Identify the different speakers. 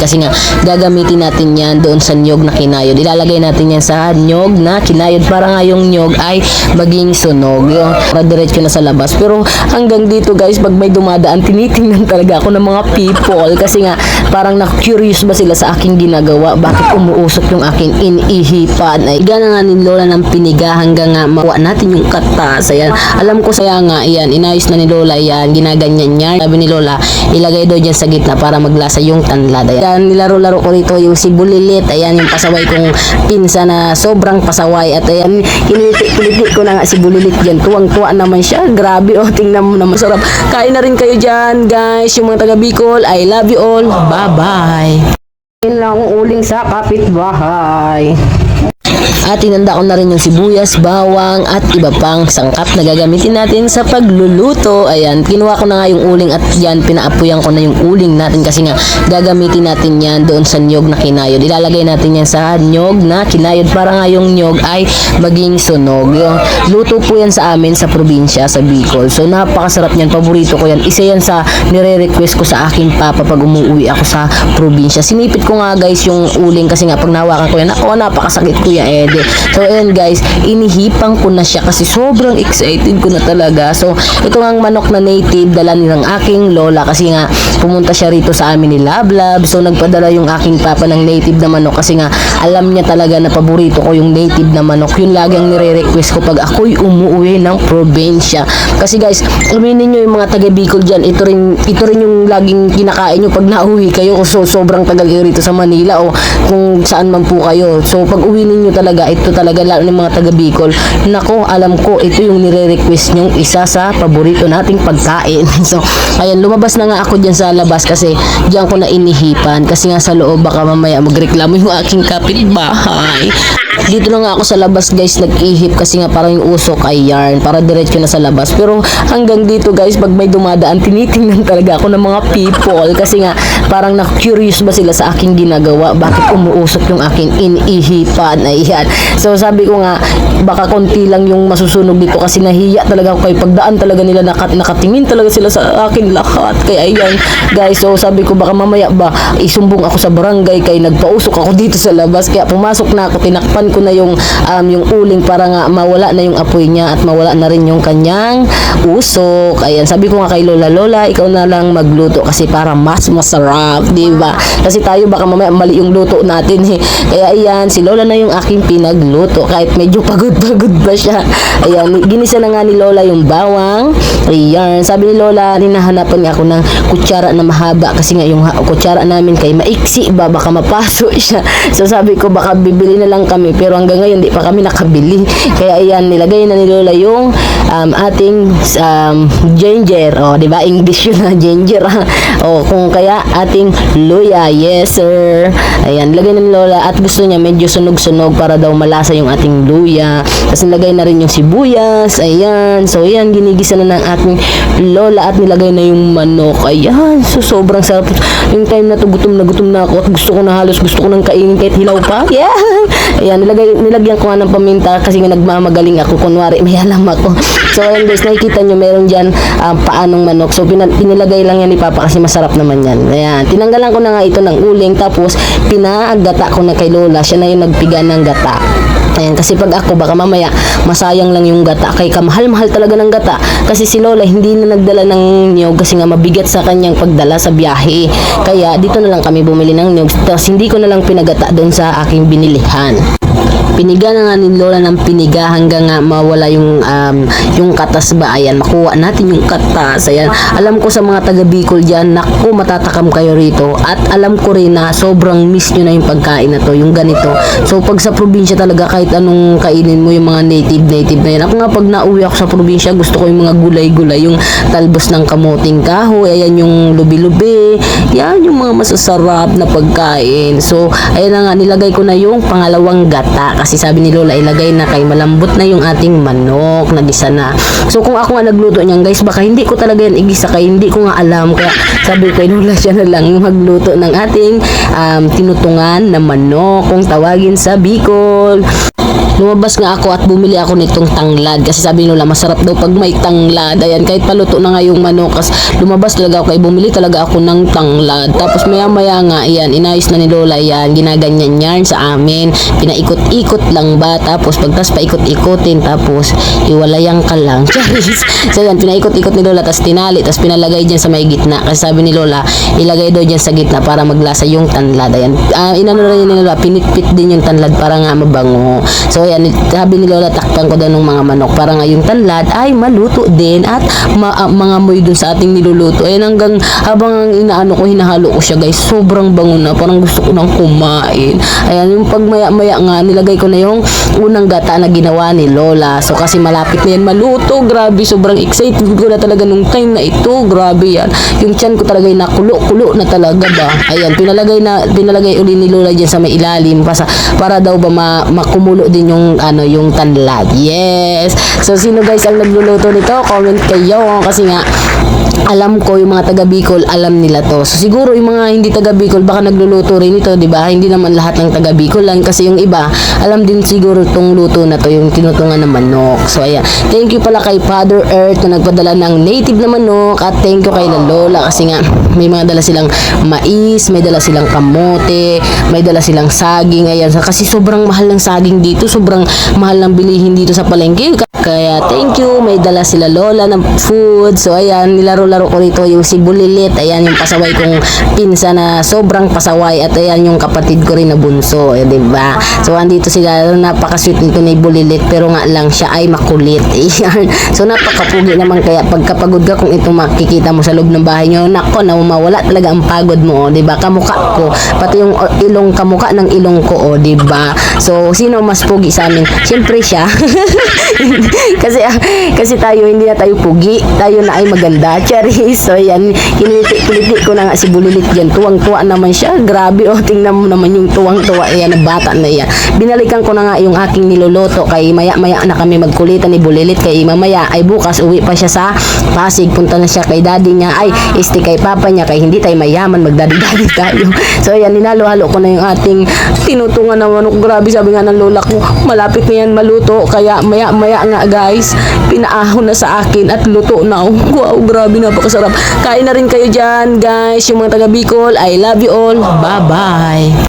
Speaker 1: kasi nga gagamitin natin yan doon sa niyog na kinayod. Ilalagay natin yan sa niyog na kinayod para nga yung niyog ay maging sunog. Yung para diretso na sa labas. Pero hanggang dito guys, pag may dumadaan, tinitingnan talaga ako ng mga people kasi nga parang na-curious ba sila sa aking ginagawa? Bakit umuusok yung aking inihipan? Ay, gana nga ni Lola ng piniga hanggang nga makuha natin yung katas. Ayan. Alam ko saya nga, ayan, inayos na ni Lola yan, ginaganyan niya. Sabi ni Lola, ilagay daw dyan sa gitna para maglasa yung tanlad. Ayan, nilaro-laro ko rito yung si Bulilit. Ayan, yung pasaway kong pinsa na sobrang pasaway. At ayan, kinilit ko na nga si Bulilit dyan. Tuwang-tuwa naman siya. Grabe, oh, tingnan mo naman. Sarap. Kain na rin kayo dyan, guys. Yung mga taga Bicol, I love you all. Bye-bye. Yun lang ang uling sa kapitbahay. At inanda ko na rin yung sibuyas, bawang at iba pang sangkap na gagamitin natin sa pagluluto. Ayan, kinuha ko na nga yung uling at yan, pinaapuyan ko na yung uling natin kasi nga gagamitin natin yan doon sa niyog na kinayod. Ilalagay natin yan sa niyog na kinayod para nga yung niyog ay maging sunog. Yung luto po yan sa amin sa probinsya, sa Bicol. So napakasarap niyan, paborito ko yan. Isa yan sa nire-request ko sa aking papa pag umuwi ako sa probinsya. Sinipit ko nga guys yung uling kasi nga pag nawakan ko yan, ako napakasakit ko yan So ayan guys, inihipang ko na siya kasi sobrang excited ko na talaga. So ito ang manok na native, dala ni ng aking lola kasi nga pumunta siya rito sa amin ni Lablab. So nagpadala yung aking papa ng native na manok kasi nga alam niya talaga na paborito ko yung native na manok. Yun lagi ang nire-request ko pag ako'y umuwi ng probinsya. Kasi guys, aminin nyo yung mga taga Bicol dyan, ito rin yung laging kinakain nyo pag nauwi kayo. So sobrang tagal kayo rito sa Manila o kung saan man po kayo. So pag uwi ninyo talaga, ito talaga lalo ng mga taga Bicol. Nako, alam ko ito yung nire-request nyong isa sa paborito nating pagkain. So, ayan, lumabas na nga ako dyan sa labas kasi dyan ko na inihipan kasi nga sa loob baka mamaya magreklamo yung aking kapitbahay. Dito na nga ako sa labas guys, nag-ihip kasi nga parang yung usok ay yarn para diretso na sa labas. Pero hanggang dito guys, pag may dumadaan, tinitingnan talaga ako ng mga people kasi nga parang na-curious ba sila sa aking ginagawa? Bakit umuusok yung aking inihipan? Ayan. So sabi ko nga, baka konti lang yung masusunog dito kasi nahiya talaga ako kay pagdaan talaga nila, nakatingin talaga sila sa akin lahat. Kaya ayan guys, so sabi ko baka mamaya ba isumbong ako sa barangay kay nagpausok ako dito sa labas. Kaya pumasok na ako, tinakpan ko na yung uling para nga mawala na yung apoy niya at mawala na rin yung kanyang usok. Ayan, sabi ko nga kay Lola, ikaw na lang magluto kasi para mas masarap, di ba? Kasi tayo baka mamaya mali yung luto natin eh. Kaya ayan, si Lola na yung aking pinagluto kahit medyo pagod-pagod ba siya. Ayan, ginisa na nga ni Lola yung bawang. Ayan, sabi ni Lola, hinahanapan nga ako ng kutsara na mahaba kasi nga yung kutsara namin kay maiksi ba, baka mapaso siya. So sabi ko baka bibili na lang kami, pero hanggang ngayon di pa kami nakabili. Kaya ayan, nilagay na ni Lola yung ating ginger. O, di ba? English yun na ginger. O, kung kaya ating luya. Yes, sir. Ayan, nilagay na ni Lola at gusto niya medyo sunog-sunog para daw malasa yung ating luya. Tapos nilagay na rin yung sibuyas. Ayan. So, ayan, ginigisa na ng ating Lola at nilagay na yung manok. Ayan. So, sobrang sarap. Yung time na to, gutom na ako at gusto ko nang kainin kahit hilaw pa. Yeah. Ayan, nilagyan ko nga ng paminta kasi nga nagmamagaling ako, kunwari may alam ako. So ayan guys, nakikita nyo meron dyan paanong manok. So pinilagay lang yan ni Papa kasi masarap naman yan. Ayan, tinanggalan ko na nga ito ng uling tapos pinagata ko na kay Lola. Siya na yung nagpiga ng gata. Ayan, kasi pag ako baka mamaya masayang lang yung gata kay kamahal-mahal talaga ng gata kasi si Lola hindi na nagdala ng niyog kasi nga mabigat sa kanyang pagdala sa biyahe. Kaya dito na lang kami bumili ng niyog. Tapos hindi ko na lang pinagata doon sa aking binilihan. Piniga na nga ni Lola ng piniga hanggang nga mawala yung katas ba. Ayan, makuha natin yung katas. Ayan, alam ko sa mga taga Bicol dyan, naku, matatakam kayo rito. At alam ko rin na sobrang miss nyo na yung pagkain na to, yung ganito. So pag sa probinsya talaga, kahit anong kainin mo, yung mga native na yan. Ako nga pag nauwi ako sa probinsya, gusto ko yung mga gulay-gulay, yung talbos ng kamuting kahoy, ayan yung lubi-lubi, yan yung mga masasarap na pagkain. So ayan na nga, nilagay ko na yung pangalawang gata kasi sabi ni Lola ilagay na kay malambot na yung ating manok, nagisa na. So kung ako nga nagluto niyan guys, baka hindi ko talaga yan igisa kay hindi ko nga alam. Kaya sabi ko kay Lola, siya na lang magluto ng ating tinutungan na manok kung tawagin sa Bicol. lumabas nga ako at bumili ako nitong tanglad kasi sabi ni Lola masarap daw pag may tanglad. Ayan, kahit paluto na nga yung manok, kasi lumabas talaga ako kay bumili talaga ako ng tanglad. Tapos maya maya nga, ayan, inayos na ni Lola yan, ginaganyan yan sa amin, pinaikot-ikot lang ba, tapos pagtas paikot-ikotin, tapos iwalayang ka lang. So yan, pinaikot-ikot ni Lola, tapos tinali, tapos pinalagay dyan sa may gitna kasi sabi ni Lola ilagay daw dyan sa gitna para maglasa yung tanlad. Ayan, inano rin ni Lola, pinitpit din yung tanlad para nga mabango. So ayan, sabi ni Lola takpan ko daw ng mga manok para nga yung tanlad ay maluto din at mga moy dun sa ating niluluto. Ayan, hanggang habang inaano ko, hinahalo ko siya guys, sobrang bango na, parang gusto ko nang kumain. Ayan, yung pag maya nga nilagay ko na yung unang gata na ginawa ni Lola. So kasi malapit na yan maluto, grabe, sobrang excited ko na talaga nung time na ito, grabe yan. Yung tiyan ko talaga yung nakulo-kulo na talaga ba. Ayan, pinalagay uli ni Lola dyan sa may ilalim para daw ba makumulo din yung yung tanlad. Yes. So sino guys ang nagluluto nito? Comment kayo kasi nga alam ko yung mga taga Bicol alam nila to. So siguro yung mga hindi taga Bicol baka nagluluto rin ito, di ba? Hindi naman lahat ng taga Bicol lang kasi yung iba alam din siguro tong luto na to, yung tinutungan ng manok. So ayan, thank you pala kay Father Earth na nagpadala ng native na manok, at thank you kay Lola kasi nga may mga dala silang mais, may dala silang kamote, may dala silang saging. Ayan, kasi sobrang mahal ng saging dito, sobrang mahal ng bilihin dito sa palengke. Kaya thank you, may dala sila Lola ng food. So ayan, nilaro-laro ko rito yung si Bulilit. Ayan, yung pasaway kong pinsa na sobrang pasaway, at ayan yung kapatid ko rin na bunso, diba? So andito sila, napaka-sweet nito ni Bulilit, pero nga lang siya ay makulit. Ayan. So napakapugi naman, kaya pagkapagod ka kung ito makikita mo sa loob ng bahay nyo, nako, na mawala talaga ang pagod mo, diba? Kamukha ko, pati yung ilong, kamukha ng ilong ko, diba? So sino mas pugi sa amin? Siyempre siya. kasi tayo hindi na tayo pugi, tayo na ay maganda, Charis. So yan, kiniliti ko na nga si Bulilit dyan, tuwang-tuwa naman siya, grabe. Tingnan mo naman yung tuwang-tuwa, yan, na bata na yan. Binalikan ko na nga yung aking niluluto, kay maya-maya na kami magkulitan ni Bulilit, kay mamaya ay bukas uwi pa siya sa Pasig, punta na siya kay daddy niya, ay kay papa niya, kay hindi tayo mayaman, magdadi-dadi tayo. So yan, ninalo-halo ko na yung ating tinutungan na manok. Grabe, sabi nga ng lola ko, malapit na yan maluto, kaya maya-maya nga guys, pinaahon na sa akin at luto na. Wow, grabe, napakasarap. Kain na rin kayo dyan guys, yung mga taga Bicol. I love you all. Bye bye.